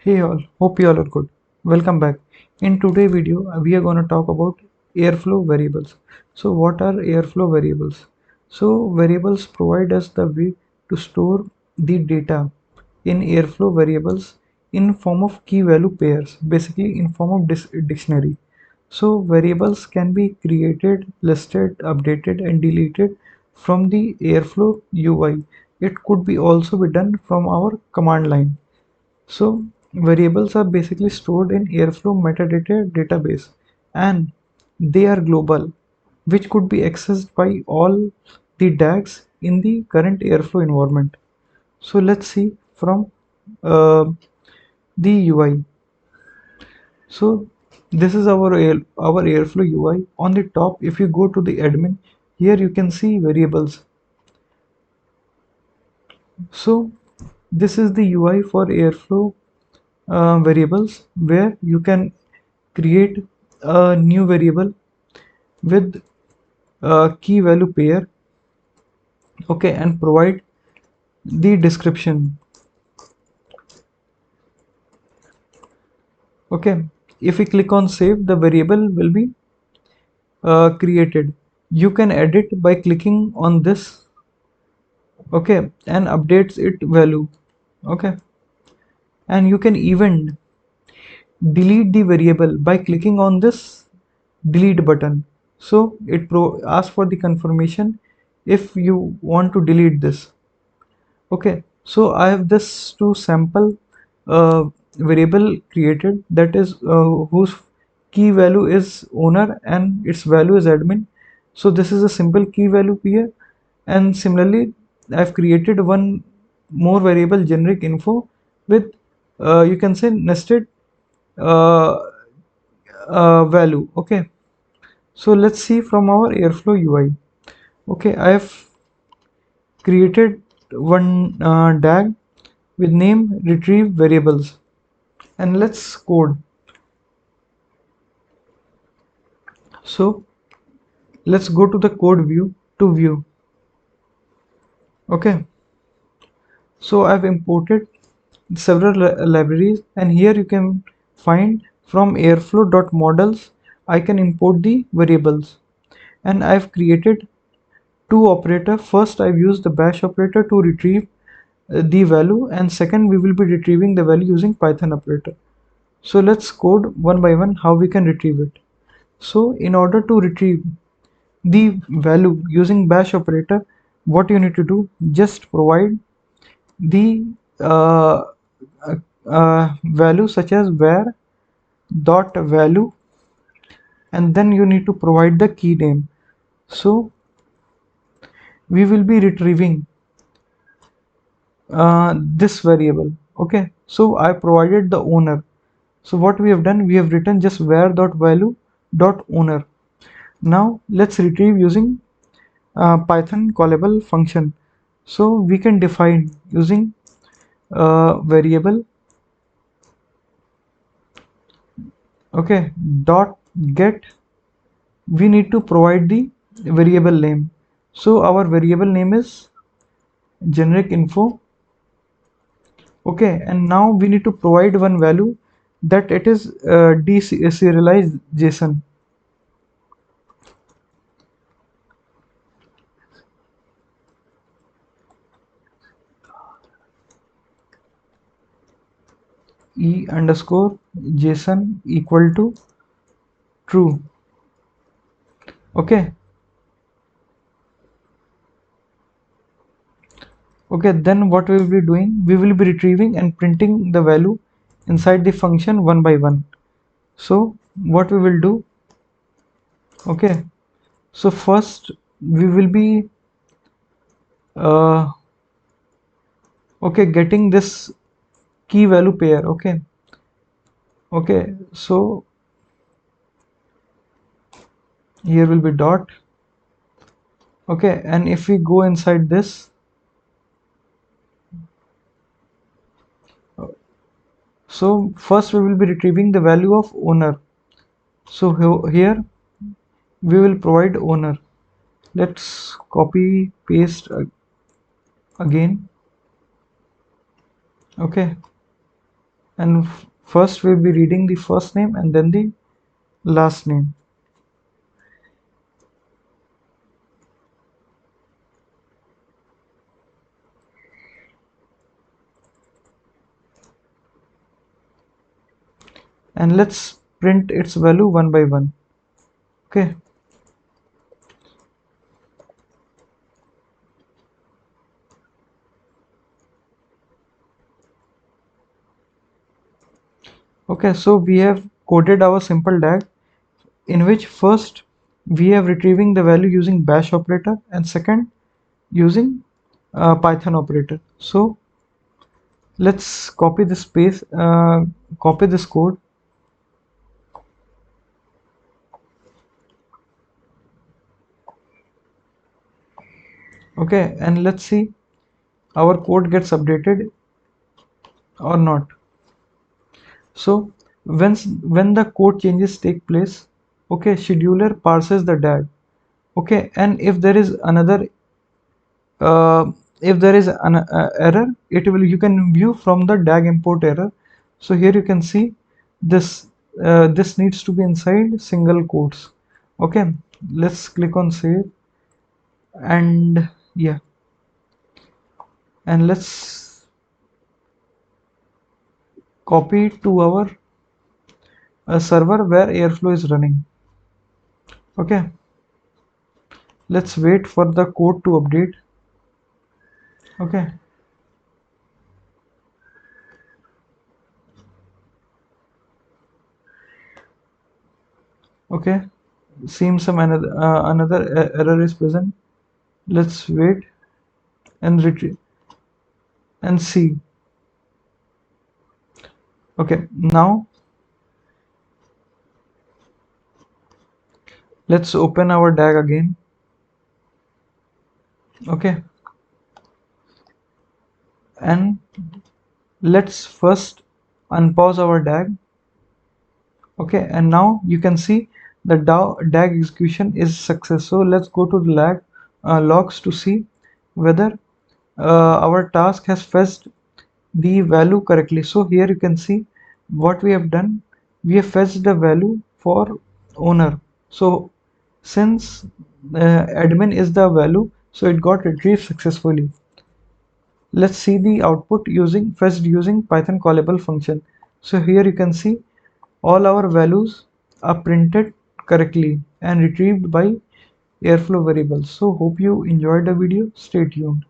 Hey all, hope you all are good. Welcome back. In today's video, we are going to talk about airflow variables. So what are airflow variables? So variables provide us the way to store the data in airflow variables in form of key value pairs, basically in form of dictionary. So variables can be created, listed, updated and deleted from the airflow UI. It could be also be done from our command line. So variables are basically stored in Airflow metadata database and they are global, which could be accessed by all the DAGs in the current Airflow environment. So let's see from uh, the UI. So this is our Airflow UI. On the top, if you go to the admin, here you can see variables. So this is the UI for Airflow variables where you can create a new variable with a key value pair, okay, and provide the description. Okay, if we click on save, the variable will be created. You can edit by clicking on this, okay, and updates it value, okay, and you can even delete the variable by clicking on this delete button. So it asks for the confirmation if you want to delete this. Okay, so I have this two sample variable created, that is whose key value is owner and its value is admin. So this is a simple key value here, and similarly I've created one more variable generic info with you can say nested uh, value. Okay, so let's see from our Airflow UI. Okay, I have created one DAG with name retrieve variables, and let's code. So let's go to the code view to view. Okay, so I've imported several libraries, and here you can find from airflow.models I can import the variables, and I've created two operator. First I've used the bash operator to retrieve the value, and second we will be retrieving the value using Python operator. So let's code one by one how we can retrieve it. So in order to retrieve the value using bash operator, what you need to do, just provide the value such as var dot value, and then you need to provide the key name. So we will be retrieving this variable. Okay, so I provided the owner. So what we have done, we have written just var dot value dot owner. Now let's retrieve using Python callable function. So we can define using variable, okay, dot get. We need to provide the variable name. So our variable name is generic info. Okay, and now we need to provide one value that it is deserialized JSON. E underscore JSON equal to true. Okay, okay, then what we will be doing, we will be retrieving and printing the value inside the function one by one. So what we will do, okay, so first we will be uh, okay, getting this key value pair. Okay, okay, so here will be dot. Okay, and if we go inside this, so first we will be retrieving the value of owner. So here we will provide owner. Let's copy paste again. Okay, and first we'll be reading the first name and then the last name. And let's print its value one by one. Okay. Okay, so we have coded our simple DAG, in which first we have retrieving the value using bash operator, and second using Python operator. So let's copy this copy this code. Okay, and let's see our code gets updated or not. So when the code changes take place, okay, scheduler parses the DAG. Okay, and uh, if there is an error, it will you can view from the DAG import error. So here you can see this this needs to be inside single quotes. Okay, let's click on save, and yeah, and let's copy it to our server where Airflow is running. Okay, let's wait for the code to update. Okay, okay, seems some another error is present. Let's wait and retrieve and see. Okay, now let's open our DAG again. Okay, and let's first unpause our DAG. Okay, and now you can see the DAG execution is success. So let's go to the logs to see whether our task has fetched the value correctly. So here you can see what we have done. We have fetched the value for owner. So since admin is the value, so it got retrieved successfully. Let's see the output using fetched using Python callable function. So here you can see all our values are printed correctly and retrieved by Airflow variables. So hope you enjoyed the video. Stay tuned.